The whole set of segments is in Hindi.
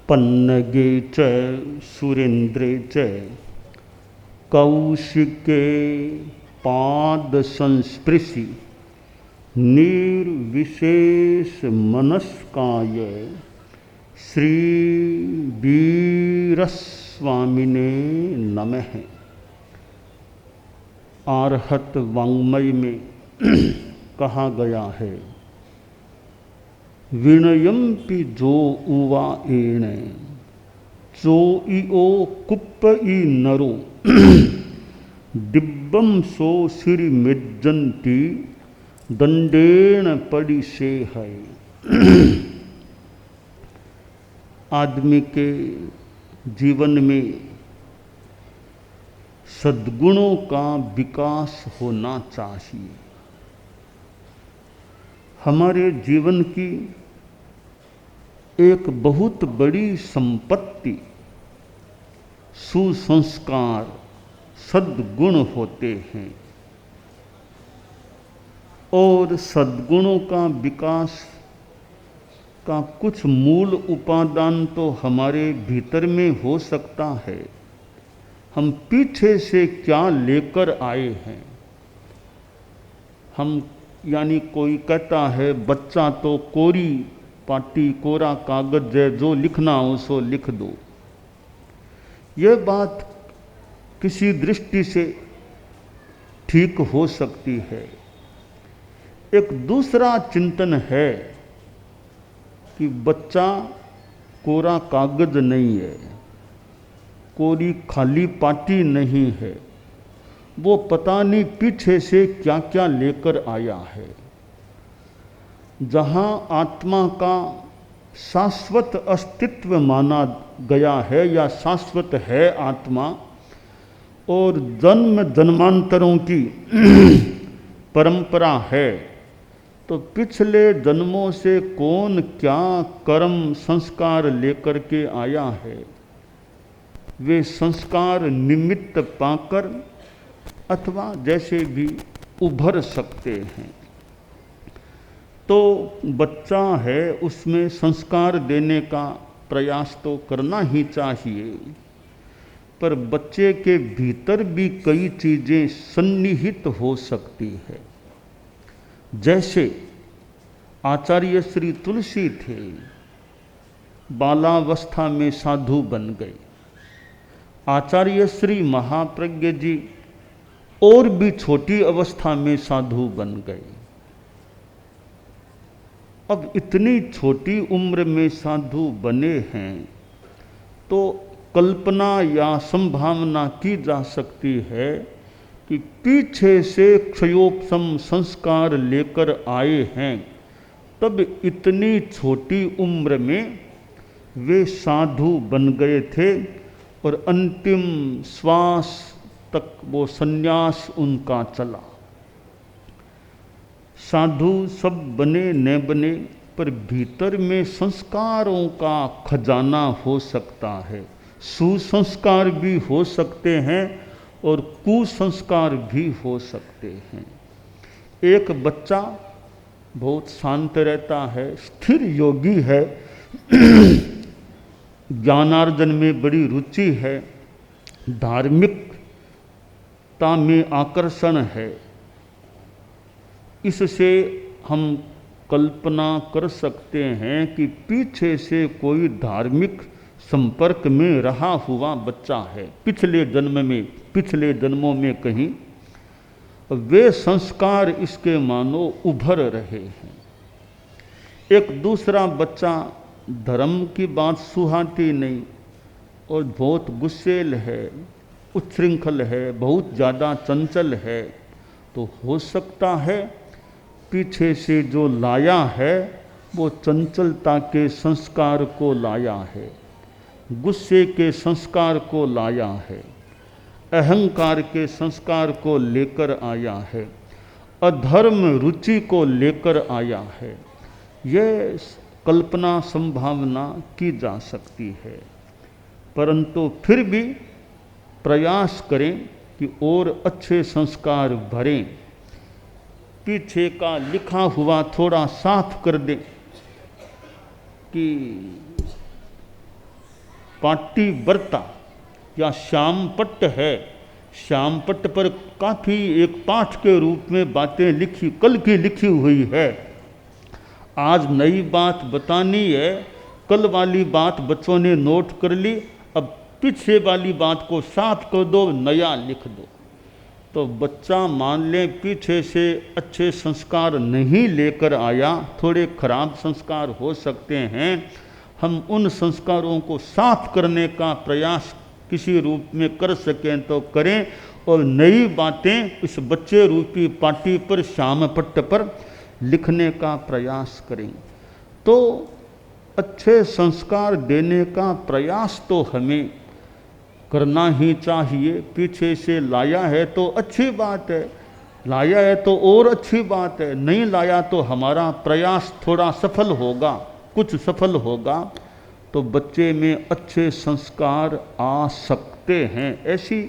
पन्नगे च सुरेन्द्रे च कौशिके पाद संस्पृशि निर्विशेष मनस्काय श्री वीरस्वामिने नमः। आर्हत वाङ्मय में कहा गया है, विनयम्पि जो उवा एण चोइओ कुप्पई नरो दिब्बम सो सिरि मेज्जन्ति दंडेन पड़ी से है। आदमी के जीवन में सद्गुणों का विकास होना चाहिए। हमारे जीवन की एक बहुत बड़ी संपत्ति सुसंस्कार सद्गुण होते हैं और सद्गुणों का विकास का कुछ मूल उपादान तो हमारे भीतर में हो सकता है। हम पीछे से क्या लेकर आए हैं। हम यानी कोई कहता है बच्चा तो कोरी पाटी कोरा कागज है, जो लिखना हो सो लिख दो। यह बात किसी दृष्टि से ठीक हो सकती है। एक दूसरा चिंतन है कि बच्चा कोरा कागज नहीं है, कोरी खाली पाटी नहीं है, वो पता नहीं पीछे से क्या क्या लेकर आया है। जहाँ आत्मा का शाश्वत अस्तित्व माना गया है या शाश्वत है आत्मा, और जन्म जन्मांतरों की परंपरा है, तो पिछले जन्मों से कौन क्या कर्म संस्कार लेकर के आया है, वे संस्कार निमित्त पाकर अथवा जैसे भी उभर सकते हैं। तो बच्चा है, उसमें संस्कार देने का प्रयास तो करना ही चाहिए, पर बच्चे के भीतर भी कई चीज़ें सन्निहित हो सकती है। जैसे आचार्य श्री तुलसी थे, बालावस्था में साधु बन गए। आचार्य श्री महाप्रज्ञ जी और भी छोटी अवस्था में साधु बन गए। अब इतनी छोटी उम्र में साधु बने हैं तो कल्पना या संभावना की जा सकती है कि पीछे से क्षयोपम संस्कार लेकर आए हैं, तब इतनी छोटी उम्र में वे साधु बन गए थे और अंतिम श्वास तक वो सन्यास उनका चला। साधु सब बने न बने, पर भीतर में संस्कारों का खजाना हो सकता है। सुसंस्कार भी हो सकते हैं और कुसंस्कार भी हो सकते हैं। एक बच्चा बहुत शांत रहता है, स्थिर योगी है, ज्ञानार्जन में बड़ी रुचि है, धार्मिकता में आकर्षण है। इससे हम कल्पना कर सकते हैं कि पीछे से कोई धार्मिक संपर्क में रहा हुआ बच्चा है, पिछले जन्मों में कहीं वे संस्कार इसके मानो उभर रहे हैं। एक दूसरा बच्चा धर्म की बात सुहाती नहीं और बहुत गुस्सेल है, उच्छृंखल है, बहुत ज़्यादा चंचल है, तो हो सकता है पीछे से जो लाया है वो चंचलता के संस्कार को लाया है, गुस्से के संस्कार को लाया है, अहंकार के संस्कार को लेकर आया है, अधर्म रुचि को लेकर आया है। यह कल्पना संभावना की जा सकती है, परंतु फिर भी प्रयास करें कि और अच्छे संस्कार भरें, पीछे का लिखा हुआ थोड़ा साफ कर दें कि पाटिव्रता या श्यामपट्ट है। श्यामपट्ट पर काफ़ी एक पाठ के रूप में बातें लिखी, कल की लिखी हुई है। आज नई बात बतानी है, कल वाली बात बच्चों ने नोट कर ली, अब पीछे वाली बात को साफ कर दो, नया लिख दो। तो बच्चा मान ले पीछे से अच्छे संस्कार नहीं लेकर आया, थोड़े खराब संस्कार हो सकते हैं, हम उन संस्कारों को साफ करने का प्रयास किसी रूप में कर सकें तो करें, और नई बातें इस बच्चे रूपी पाटी पर, श्यामपट्ट पर लिखने का प्रयास करें। तो अच्छे संस्कार देने का प्रयास तो हमें करना ही चाहिए। पीछे से लाया है तो अच्छी बात है, लाया है तो और अच्छी बात है, नहीं लाया तो हमारा प्रयास थोड़ा सफल होगा, कुछ सफल होगा, तो बच्चे में अच्छे संस्कार आ सकते हैं। ऐसी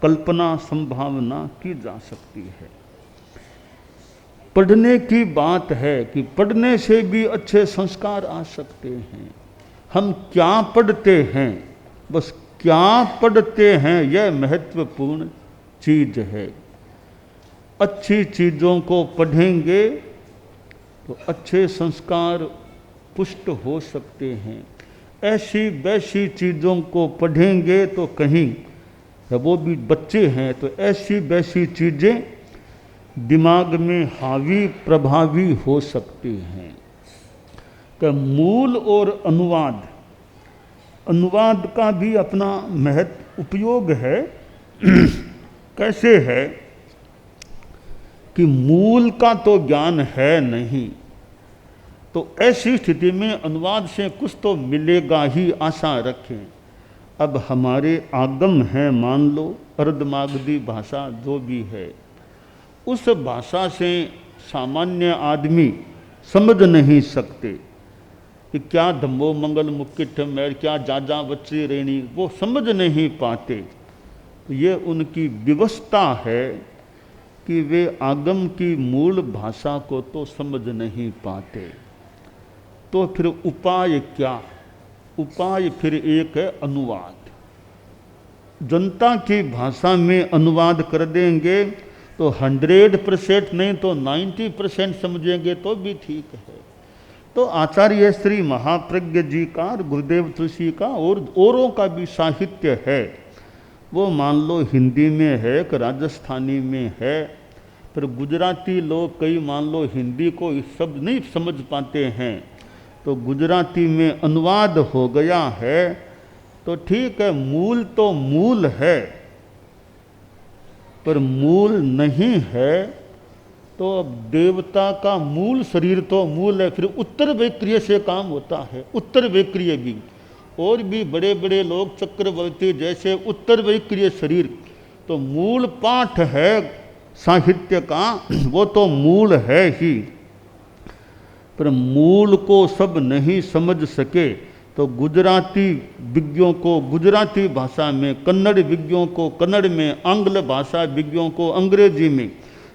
कल्पना संभावना की जा सकती है। पढ़ने की बात है कि पढ़ने से भी अच्छे संस्कार आ सकते हैं। हम क्या पढ़ते हैं, बस क्या पढ़ते हैं, यह महत्वपूर्ण चीज है। अच्छी चीज़ों को पढ़ेंगे तो अच्छे संस्कार पुष्ट हो सकते हैं। ऐसी वैसी चीज़ों को पढ़ेंगे तो कहीं, वो भी बच्चे हैं तो ऐसी वैसी चीज़ें दिमाग में हावी प्रभावी हो सकती हैं। कि मूल और अनुवाद, अनुवाद का भी अपना महत्व उपयोग है। कैसे है कि मूल का तो ज्ञान है नहीं, तो ऐसी स्थिति में अनुवाद से कुछ तो मिलेगा ही, आशा रखें। अब हमारे आगम हैं, मान लो अर्धमागधी भाषा जो भी है, उस भाषा से सामान्य आदमी समझ नहीं सकते कि क्या धम्मो मंगल मुक्किट मैर, क्या जाजा बच्ची रेणी, वो समझ नहीं पाते। तो ये उनकी व्यवस्था है कि वे आगम की मूल भाषा को तो समझ नहीं पाते। तो फिर उपाय क्या? उपाय फिर एक है अनुवाद। जनता की भाषा में अनुवाद कर देंगे तो 100% नहीं तो 90% समझेंगे तो भी ठीक है। तो आचार्य श्री महाप्रज्ञ जी का, गुरुदेव तुलसी का और औरों का भी साहित्य है, वो मान लो हिंदी में है कि राजस्थानी में है, पर गुजराती लोग कई मान लो हिंदी को शब्द नहीं समझ पाते हैं, तो गुजराती में अनुवाद हो गया है तो ठीक है। मूल तो मूल है, पर मूल नहीं है तो अब देवता का मूल शरीर तो मूल है, फिर उत्तर वैक्रिय से काम होता है। उत्तर वैक्रिय भी, और भी बड़े बड़े लोग चक्रवर्ती जैसे उत्तर वैक्रिय शरीर, तो मूल पाठ है साहित्य का, वो तो मूल है ही, पर मूल को सब नहीं समझ सके तो गुजराती विज्ञों को गुजराती भाषा में, कन्नड़ विज्ञों को कन्नड़ में, आंग्ल भाषा विज्ञों को अंग्रेजी में,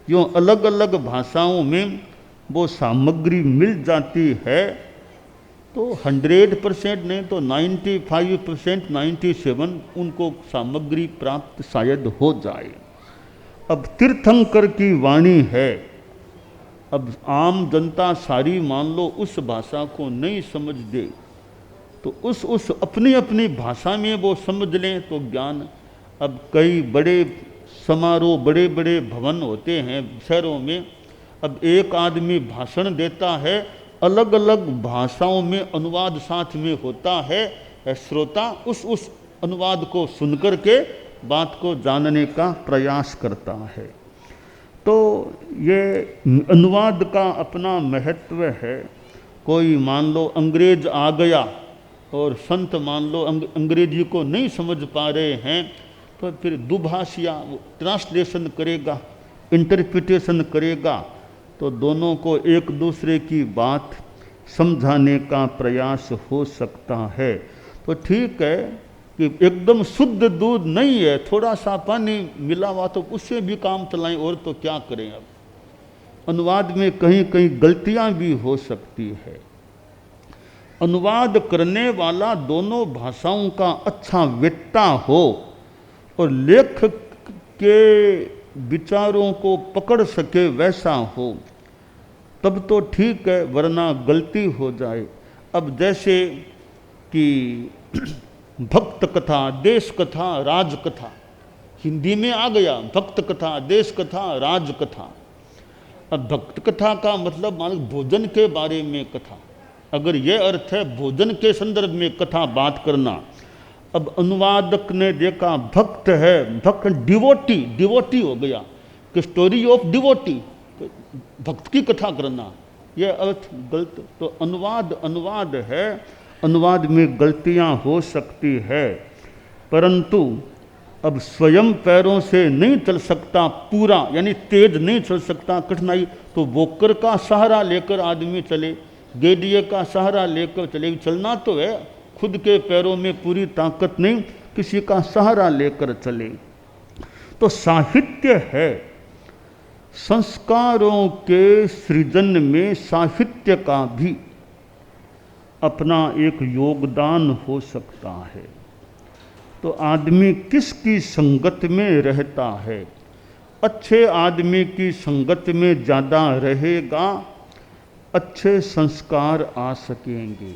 यूँ अलग अलग भाषाओं में वो सामग्री मिल जाती है। तो 100% नहीं तो 95%, 97 उनको सामग्री प्राप्त शायद हो जाए। अब तीर्थंकर की वाणी है, अब आम जनता सारी मान लो उस भाषा को नहीं समझ दे तो उस अपनी अपनी भाषा में वो समझ लें तो ज्ञान। अब कई बड़े समारोह, बड़े बड़े भवन होते हैं शहरों में, अब एक आदमी भाषण देता है, अलग अलग भाषाओं में अनुवाद साथ में होता है, श्रोता उस अनुवाद को सुनकर के बात को जानने का प्रयास करता है। तो ये अनुवाद का अपना महत्व है। कोई मान लो अंग्रेज आ गया और संत मान लो अंग्रेजी को नहीं समझ पा रहे हैं, तो फिर दुभाषिया ट्रांसलेशन करेगा, इंटरप्रिटेशन करेगा, तो दोनों को एक दूसरे की बात समझाने का प्रयास हो सकता है। तो ठीक है कि एकदम शुद्ध दूध नहीं है, थोड़ा सा पानी मिला हुआ, तो उससे भी काम चलाएं, और तो क्या करें। अब अनुवाद में कहीं कहीं गलतियां भी हो सकती है। अनुवाद करने वाला दोनों भाषाओं का अच्छा वेत्ता हो और लेखक के विचारों को पकड़ सके वैसा हो, तब तो ठीक है, वरना गलती हो जाए। अब जैसे कि भक्त कथा, देश कथा, राज कथा, हिंदी में आ गया भक्त कथा, देश कथा, राज कथा। अब भक्त कथा का मतलब मान लो भोजन के बारे में कथा, अगर ये अर्थ है भोजन के संदर्भ में कथा बात करना। अब अनुवादक ने देखा भक्त है, भक्त डिवोटी, डिवोटी हो गया कि स्टोरी ऑफ डिवोटी, भक्त की कथा करना, यह अर्थ गलत। तो अनुवाद है, अनुवाद में गलतियां हो सकती है, परंतु अब स्वयं पैरों से नहीं चल सकता पूरा, यानी तेज नहीं चल सकता, कठिनाई, तो वोकर का सहारा लेकर आदमी चले, गेडिये का सहारा लेकर चले। चलना तो है, खुद के पैरों में पूरी ताकत नहीं, किसी का सहारा लेकर चले। तो साहित्य है, संस्कारों के सृजन में साहित्य का भी अपना एक योगदान हो सकता है। तो आदमी किसकी संगत में रहता है, अच्छे आदमी की संगत में ज़्यादा रहेगा, अच्छे संस्कार आ सकेंगे।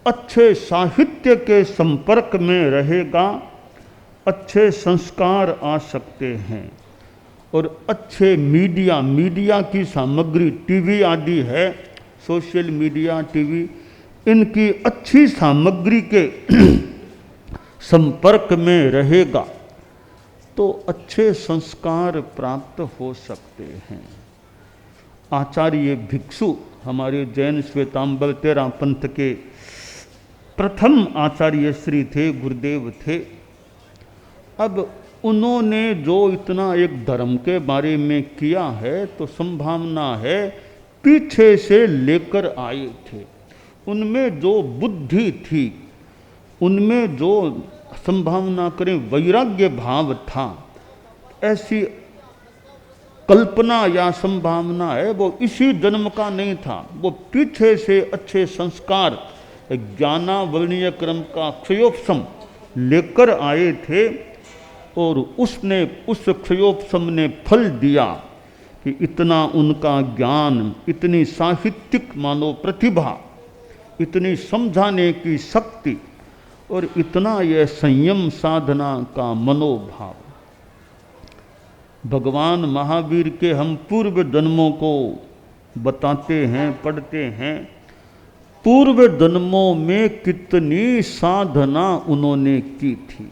अच्छे साहित्य के संपर्क में रहेगा, अच्छे संस्कार आ सकते हैं। और अच्छे मीडिया की सामग्री, टीवी आदि है, सोशल मीडिया, टीवी, इनकी अच्छी सामग्री के संपर्क में रहेगा तो अच्छे संस्कार प्राप्त हो सकते हैं। आचार्य भिक्षु हमारे जैन श्वेतांबर तेरा पंथ के प्रथम आचार्य श्री थे, गुरुदेव थे। अब उन्होंने जो इतना एक धर्म के बारे में किया है, तो संभावना है पीछे से लेकर आए थे। उनमें जो बुद्धि थी, उनमें जो संभावना करें वैराग्य भाव था, ऐसी कल्पना या संभावना है, वो इसी जन्म का नहीं था, वो पीछे से अच्छे संस्कार, ज्ञानावर्णीय क्रम का क्षयोपशम लेकर आए थे। और उसने, उस क्षयोपशम ने फल दिया कि इतना उनका ज्ञान, इतनी साहित्यिक मानो प्रतिभा, इतनी समझाने की शक्ति और इतना यह संयम साधना का मनोभाव। भगवान महावीर के हम पूर्व जन्मों को बताते हैं, पढ़ते हैं, पूर्व जन्मों में कितनी साधना उन्होंने की थी।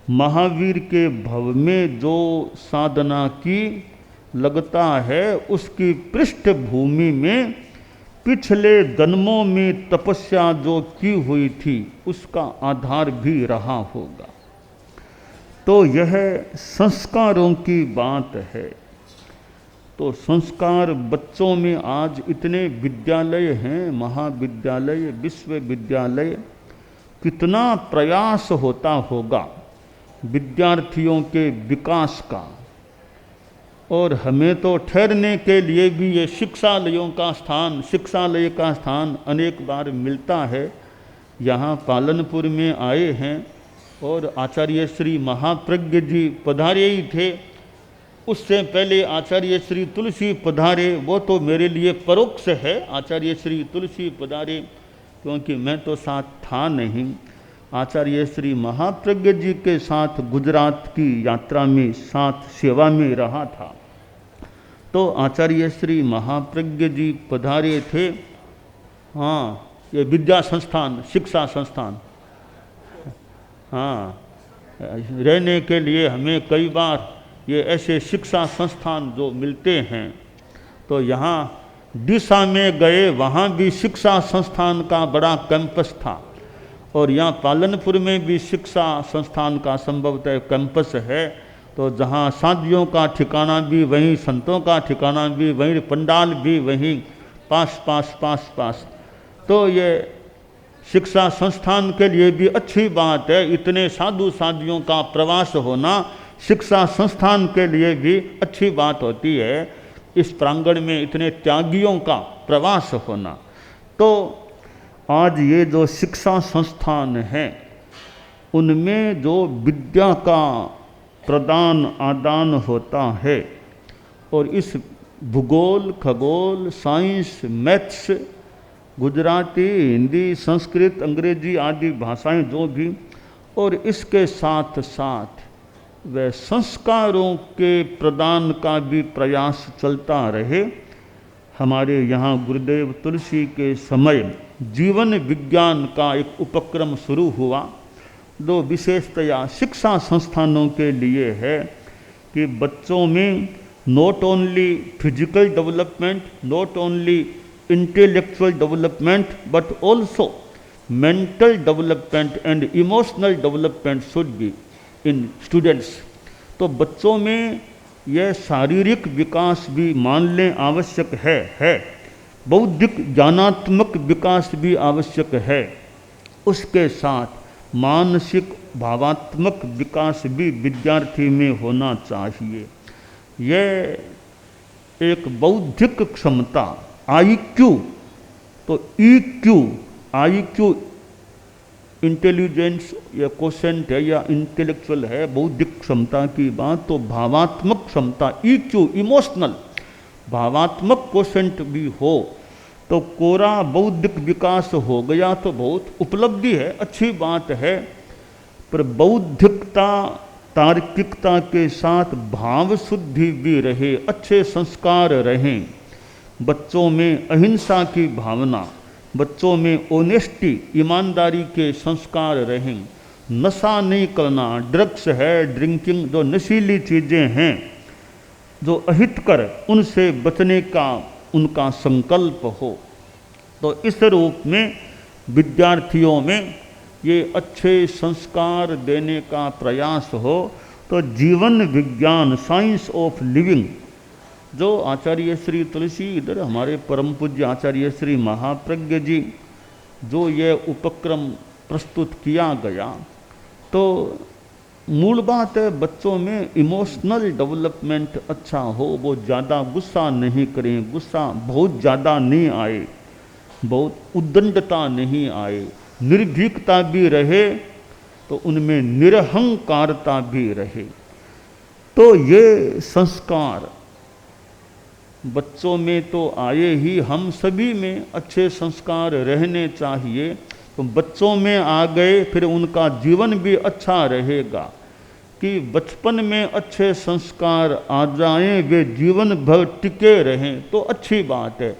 महावीर के भव में जो साधना की, लगता है उसकी पृष्ठभूमि में पिछले जन्मों में तपस्या जो की हुई थी उसका आधार भी रहा होगा। तो यह संस्कारों की बात है। तो संस्कार बच्चों में आज इतने विद्यालय हैं, महाविद्यालय, विश्वविद्यालय, कितना प्रयास होता होगा विद्यार्थियों के विकास का। और हमें तो ठहरने के लिए भी ये शिक्षालयों का स्थान, शिक्षालय का स्थान अनेक बार मिलता है। यहाँ पालनपुर में आए हैं और आचार्य श्री महाप्रज्ञ जी पधारे ही थे। उससे पहले आचार्य श्री तुलसी पधारे, वो तो मेरे लिए परोक्ष है, आचार्य श्री तुलसी पधारे, क्योंकि मैं तो साथ था नहीं। आचार्य श्री महाप्रज्ञ जी के साथ गुजरात की यात्रा में साथ सेवा में रहा था। तो आचार्य श्री महाप्रज्ञ जी पधारे थे। हाँ, ये विद्या संस्थान, शिक्षा संस्थान, हाँ, रहने के लिए हमें कई बार ये ऐसे शिक्षा संस्थान जो मिलते हैं। तो यहाँ दिशा में गए, वहाँ भी शिक्षा संस्थान का बड़ा कैंपस था। और यहाँ पालनपुर में भी शिक्षा संस्थान का संभवतः कैंपस है। तो जहाँ साधियों का ठिकाना भी वहीं, संतों का ठिकाना भी वहीं, पंडाल भी वहीं, पास। तो ये शिक्षा संस्थान के लिए भी अच्छी बात है। इतने साधु साधियों का प्रवास होना शिक्षा संस्थान के लिए भी अच्छी बात होती है। इस प्रांगण में इतने त्यागियों का प्रवास होना। तो आज ये जो शिक्षा संस्थान हैं उनमें जो विद्या का प्रदान आदान होता है और इस भूगोल, खगोल, साइंस, मैथ्स, गुजराती, हिंदी, संस्कृत, अंग्रेजी आदि भाषाएं जो भी, और इसके साथ साथ वह संस्कारों के प्रदान का भी प्रयास चलता रहे। हमारे यहाँ गुरुदेव तुलसी के समय जीवन विज्ञान का एक उपक्रम शुरू हुआ जो विशेषतया शिक्षा संस्थानों के लिए है कि बच्चों में not only physical development, not only intellectual development, but also mental development and emotional development should be in students. तो बच्चों में यह शारीरिक विकास भी मान लें आवश्यक है, बौद्धिक ज्ञानात्मक विकास भी आवश्यक है, उसके साथ मानसिक भावात्मक विकास भी विद्यार्थी में होना चाहिए। यह एक बौद्धिक क्षमता IQ, तो EQ, IQ इंटेलिजेंस या क्वोशेंट है या इंटेलेक्चुअल है, बौद्धिक क्षमता की बात, तो भावात्मक क्षमता EQ इमोशनल भावात्मक क्वोशेंट भी हो तो कोरा बौद्धिक विकास हो गया तो बहुत उपलब्धि है, अच्छी बात है। पर बौद्धिकता तार्किकता के साथ भाव शुद्धि भी रहे, अच्छे संस्कार रहें, बच्चों में अहिंसा की भावना, बच्चों में ऑनेस्टी ईमानदारी के संस्कार रहें, नशा नहीं करना, ड्रग्स है, ड्रिंकिंग जो नशीली चीज़ें हैं जो अहितकर, उनसे बचने का उनका संकल्प हो। तो इस रूप में विद्यार्थियों में ये अच्छे संस्कार देने का प्रयास हो। तो जीवन विज्ञान, साइंस ऑफ लिविंग, जो आचार्य श्री तुलसी, इधर हमारे परम पूज्य आचार्य श्री महाप्रज्ञ जी जो ये उपक्रम प्रस्तुत किया गया, तो मूल बात है बच्चों में इमोशनल डेवलपमेंट अच्छा हो, वो ज़्यादा गुस्सा नहीं करें, गुस्सा बहुत ज़्यादा नहीं आए, बहुत उद्दंडता नहीं आए, निर्भीकता भी रहे, तो उनमें निरहंकारता भी रहे। तो ये संस्कार बच्चों में तो आए ही, हम सभी में अच्छे संस्कार रहने चाहिए। तो बच्चों में आ गए फिर उनका जीवन भी अच्छा रहेगा कि बचपन में अच्छे संस्कार आ जाएं, वे जीवन भर टिके रहें तो अच्छी बात है।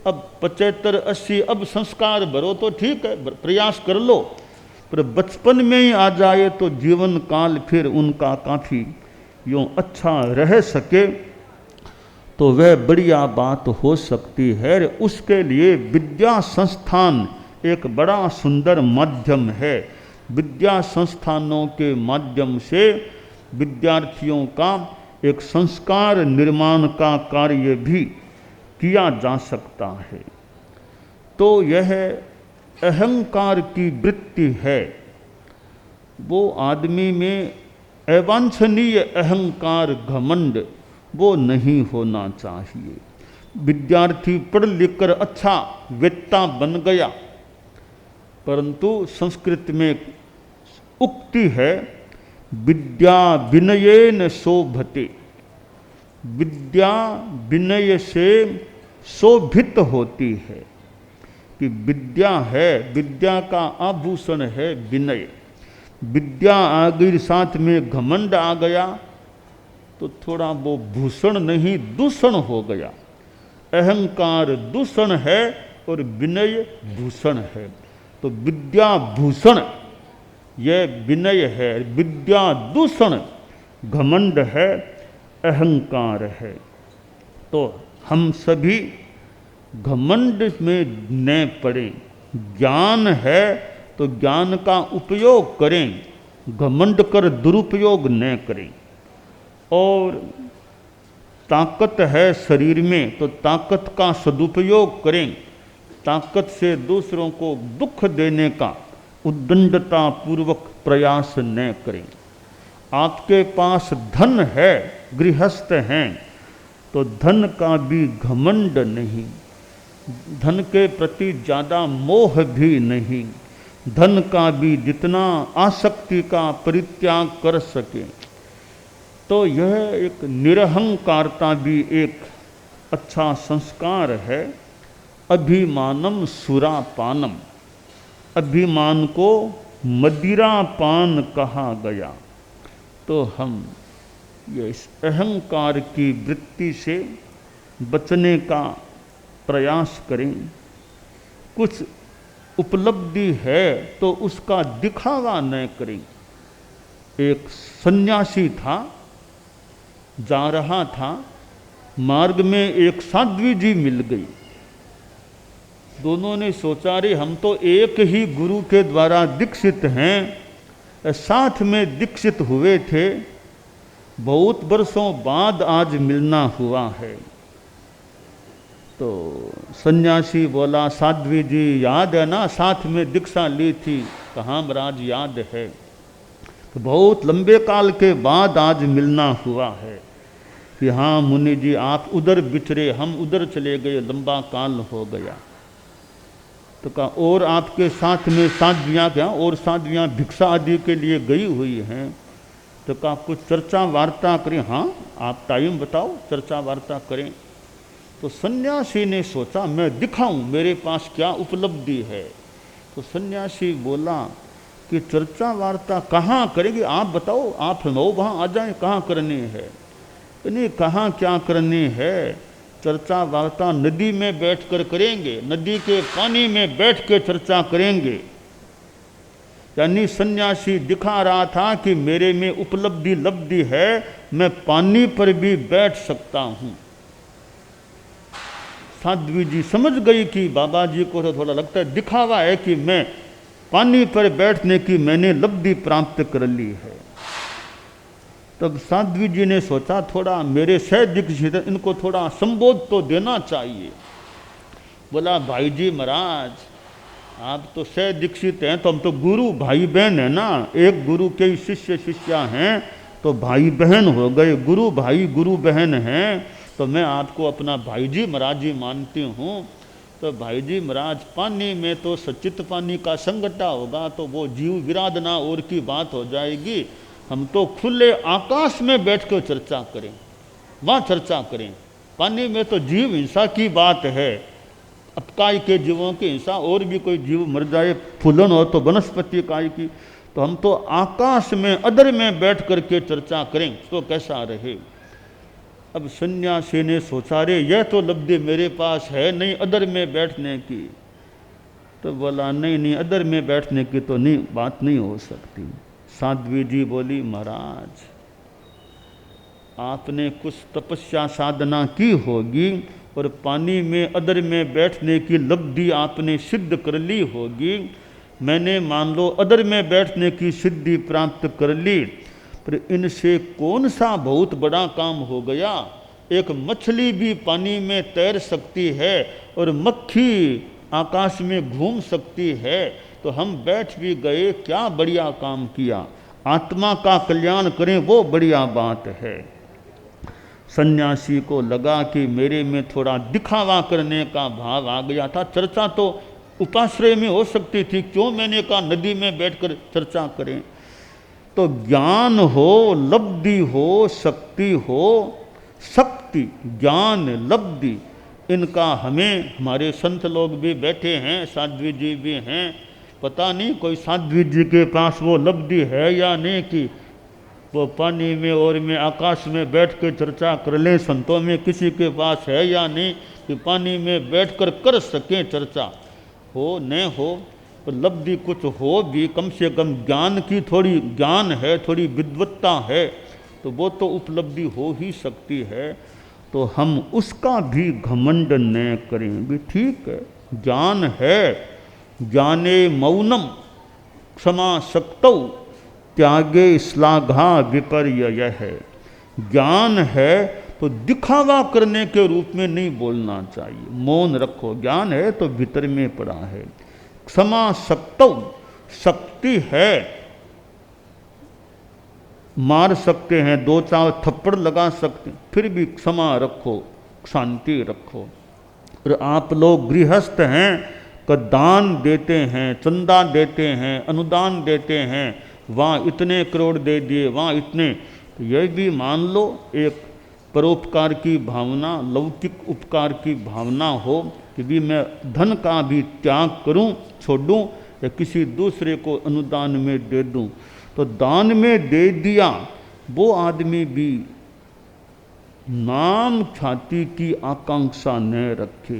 अब 75-80 अब संस्कार भरो तो ठीक है, प्रयास कर लो, पर बचपन में ही आ जाए तो जीवन काल फिर उनका काफ़ी यूँ अच्छा रह सके तो वह बढ़िया बात हो सकती है। उसके लिए विद्या संस्थान एक बड़ा सुंदर माध्यम है। विद्या संस्थानों के माध्यम से विद्यार्थियों का एक संस्कार निर्माण का कार्य भी किया जा सकता है। तो यह अहंकार की वृत्ति है, वो आदमी में अवांछनीय अहंकार, घमंड वो नहीं होना चाहिए। विद्यार्थी पढ़ लिख कर अच्छा वेत्ता बन गया, परंतु संस्कृत में उक्ति है विद्या विनयेन शोभते, विद्या विनय से शोभित होती है कि विद्या है, विद्या का आभूषण है विनय। विद्या आ गई साथ में घमंड आ गया तो थोड़ा वो भूषण नहीं दूषण हो गया। अहंकार दूषण है और विनय भूषण है। तो विद्या भूषण यह विनय है, विद्या दूषण घमंड है, अहंकार है। तो हम सभी घमंड में न पड़ें। ज्ञान है तो ज्ञान का उपयोग करें, घमंड कर दुरुपयोग न करें। और ताकत है शरीर में तो ताकत का सदुपयोग करें, ताकत से दूसरों को दुख देने का उद्दंडता पूर्वक प्रयास न करें। आपके पास धन है, गृहस्थ हैं, तो धन का भी घमंड नहीं, धन के प्रति ज़्यादा मोह भी नहीं, धन का भी जितना आसक्ति का परित्याग कर सके। तो यह एक निरहंकारता भी एक अच्छा संस्कार है। अभिमानम सुरापानम, अभिमान को मदिरापान कहा गया। तो हम ये इस अहंकार की वृत्ति से बचने का प्रयास करें। कुछ उपलब्धि है तो उसका दिखावा न करें। एक सन्यासी था, जा रहा था, मार्ग में एक साध्वी जी मिल गई। दोनों ने सोचा, रे हम तो एक ही गुरु के द्वारा दीक्षित हैं, साथ में दीक्षित हुए थे, बहुत वर्षों बाद आज मिलना हुआ है। तो सन्यासी बोला, साध्वी जी याद है ना, साथ में दीक्षा ली थी? कहाँ महाराज याद है। तो बहुत लंबे काल के बाद आज मिलना हुआ है। कि हाँ मुनि जी, आप उधर बिछड़े, हम उधर चले गए, लंबा काल हो गया। तो कहा, और आपके साथ में साध्वियाँ क्या, और साध्वियाँ भिक्षा आदि के लिए गई हुई हैं? तो कहा, कुछ चर्चा वार्ता करें। हाँ आप टाइम बताओ, चर्चा वार्ता करें। तो सन्यासी ने सोचा, मैं दिखाऊं मेरे पास क्या उपलब्धि है। तो सन्यासी बोला कि चर्चा वार्ता कहाँ करेंगे, आप बताओ, आप वहाँ आ जाएं, कहाँ करनी है? नहीं, कहाँ क्या करनी है, चर्चा वार्ता नदी में बैठकर करेंगे, नदी के पानी में बैठ के चर्चा करेंगे। यानी सन्यासी दिखा रहा था कि मेरे में उपलब्धि लब्धि है, मैं पानी पर भी बैठ सकता हूँ। साध्वी जी समझ गई कि बाबा जी को तो थोड़ा लगता है दिखावा है कि मैं पानी पर बैठने की मैंने लब्धि प्राप्त कर ली है। तब साध्वी जी ने सोचा, थोड़ा मेरे सह दीक्षित, इनको थोड़ा संबोध तो देना चाहिए। बोला, भाई जी महाराज, आप तो सह दीक्षित हैं, तो हम तो गुरु भाई बहन है ना, एक गुरु के ही शिष्य शिष्या हैं, तो भाई बहन हो गए, गुरु भाई गुरु बहन हैं, तो मैं आपको अपना भाई जी महाराज जी मानती हूँ। तो भाई जी महाराज, पानी में तो सचित पानी का संगठा होगा, तो वो जीव विराधना और की बात हो जाएगी। हम तो खुले आकाश में बैठ कर चर्चा करें, वहाँ चर्चा करें। पानी में तो जीव हिंसा की बात है, अपकाय के जीवों की हिंसा, और भी कोई जीव मर जाए, फूलन हो तो वनस्पति काय की, तो हम तो आकाश में अदर में बैठ करके चर्चा करें, तो कैसा रहे। अब सन्यासी ने सोचा, रे यह तो लब्धि मेरे पास है नहीं अदर में बैठने की। तो बोला, नहीं नहीं, अदर में बैठने की तो नहीं, बात नहीं हो सकती। साध्वी जी बोली, महाराज आपने कुछ तपस्या साधना की होगी और पानी में अदर में बैठने की लब्धि आपने सिद्ध कर ली होगी। मैंने मान लो अदर में बैठने की सिद्धि प्राप्त कर ली, पर इनसे कौन सा बहुत बड़ा काम हो गया। एक मछली भी पानी में तैर सकती है और मक्खी आकाश में घूम सकती है, तो हम बैठ भी गए, क्या बढ़िया काम किया। आत्मा का कल्याण करें वो बढ़िया बात है। सन्यासी को लगा कि मेरे में थोड़ा दिखावा करने का भाव आ गया था। चर्चा तो उपाश्रय में हो सकती थी, क्यों मैंने कहा नदी में बैठकर चर्चा करें। तो ज्ञान हो, लब्धि हो, शक्ति हो, शक्ति ज्ञान लब्धि, इनका हमें, हमारे संत लोग भी बैठे हैं, साध्वी जी भी हैं, पता नहीं कोई साध्वी जी के पास वो लब्धि है या नहीं कि वो पानी में और में आकाश में बैठ के चर्चा कर लें। संतों में किसी के पास है या नहीं कि पानी में बैठकर कर सकें चर्चा, हो न हो तो लब्धि कुछ हो भी, कम से कम ज्ञान की थोड़ी ज्ञान है, थोड़ी विद्वत्ता है, तो वो तो उपलब्धि हो ही सकती है। तो हम उसका भी घमंड न करें भी, ठीक है ज्ञान है, ज्ञाने मौनम क्षमा शक्तौ त्यागे श्लाघा विपर्यय है। ज्ञान है तो दिखावा करने के रूप में नहीं बोलना चाहिए, मौन रखो। ज्ञान है तो भीतर में पड़ा है। क्षमा शक्तौ, शक्ति है, मार सकते हैं, दो चार थप्पड़ लगा सकते हैं, फिर भी क्षमा रखो, शांति रखो। और आप लोग गृहस्थ हैं का दान देते हैं, चंदा देते हैं, अनुदान देते हैं, वहाँ इतने करोड़ दे दिए, वहाँ इतने, तो यह भी मान लो एक परोपकार की भावना, लौकिक उपकार की भावना हो कि भी मैं धन का भी त्याग करूं, छोड़ूं या किसी दूसरे को अनुदान में दे दूं। तो दान में दे दिया वो आदमी भी नाम ख्याति की आकांक्षा न रखे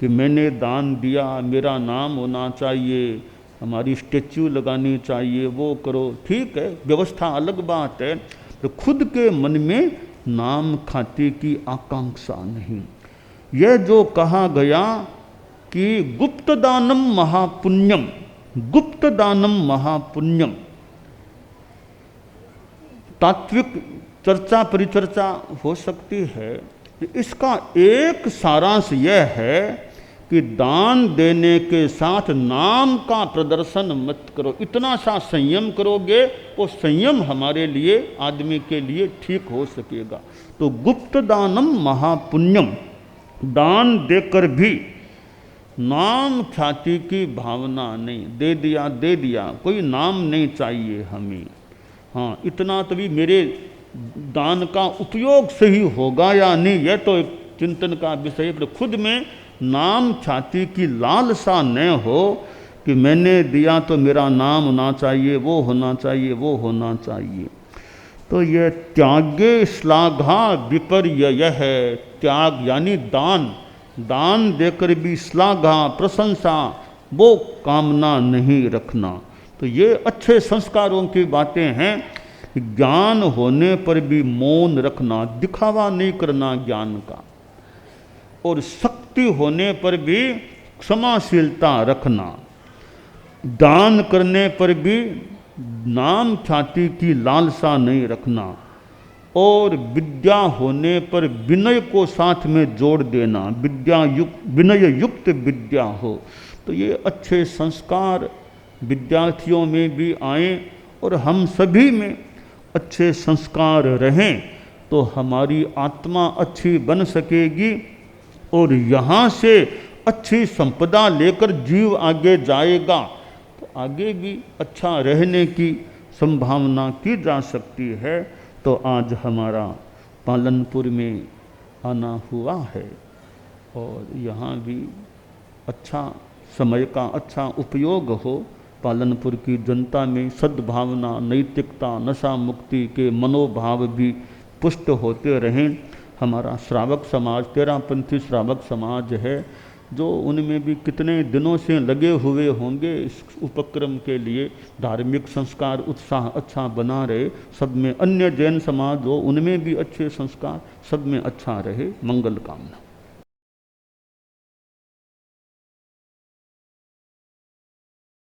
कि मैंने दान दिया, मेरा नाम होना चाहिए, हमारी स्टेच्यू लगानी चाहिए, वो करो, ठीक है, व्यवस्था अलग बात है, तो खुद के मन में नाम ख्याति की आकांक्षा नहीं। यह जो कहा गया कि गुप्त दानम महापुण्यम, गुप्त दानम महापुण्यम, तात्विक चर्चा परिचर्चा हो सकती है। इसका एक सारांश यह है कि दान देने के साथ नाम का प्रदर्शन मत करो। इतना सा संयम करोगे वो संयम हमारे लिए, आदमी के लिए ठीक हो सकेगा। तो गुप्त दानम महापुण्यम, दान देकर भी नाम ख्याति की भावना नहीं, दे दिया दे दिया, कोई नाम नहीं चाहिए हमें। हाँ, इतना तो भी मेरे दान का उपयोग सही होगा या नहीं, यह तो एक चिंतन का विषय है। खुद में नाम ख्याति की लालसा न हो कि मैंने दिया तो मेरा नाम होना चाहिए, वो होना चाहिए, वो होना चाहिए। तो यह त्यागे श्लाघा विपर्यय है। त्याग यानी दान, दान देकर भी श्लाघा प्रशंसा वो कामना नहीं रखना। तो ये अच्छे संस्कारों की बातें हैं। ज्ञान होने पर भी मौन रखना, दिखावा नहीं करना ज्ञान का, और शक्ति होने पर भी क्षमाशीलता रखना, दान करने पर भी नाम ख्याति की लालसा नहीं रखना, और विद्या होने पर विनय को साथ में जोड़ देना, विद्या युक्त, विनय युक्त विद्या हो। तो ये अच्छे संस्कार विद्यार्थियों में भी आए और हम सभी में अच्छे संस्कार रहें तो हमारी आत्मा अच्छी बन सकेगी और यहाँ से अच्छी संपदा लेकर जीव आगे जाएगा तो आगे भी अच्छा रहने की संभावना की जा सकती है। तो आज हमारा पालनपुर में आना हुआ है और यहाँ भी अच्छा समय का अच्छा उपयोग हो, पालनपुर की जनता में सद्भावना, नैतिकता, नशा मुक्ति के मनोभाव भी पुष्ट होते रहें। हमारा श्रावक समाज, तेरापंथी श्रावक समाज है जो उनमें भी कितने दिनों से लगे हुए होंगे इस उपक्रम के लिए, धार्मिक संस्कार उत्साह अच्छा बना रहे। सब में अन्य जैन समाज हो उनमें भी अच्छे संस्कार, सब में अच्छा रहे। मंगल कामना।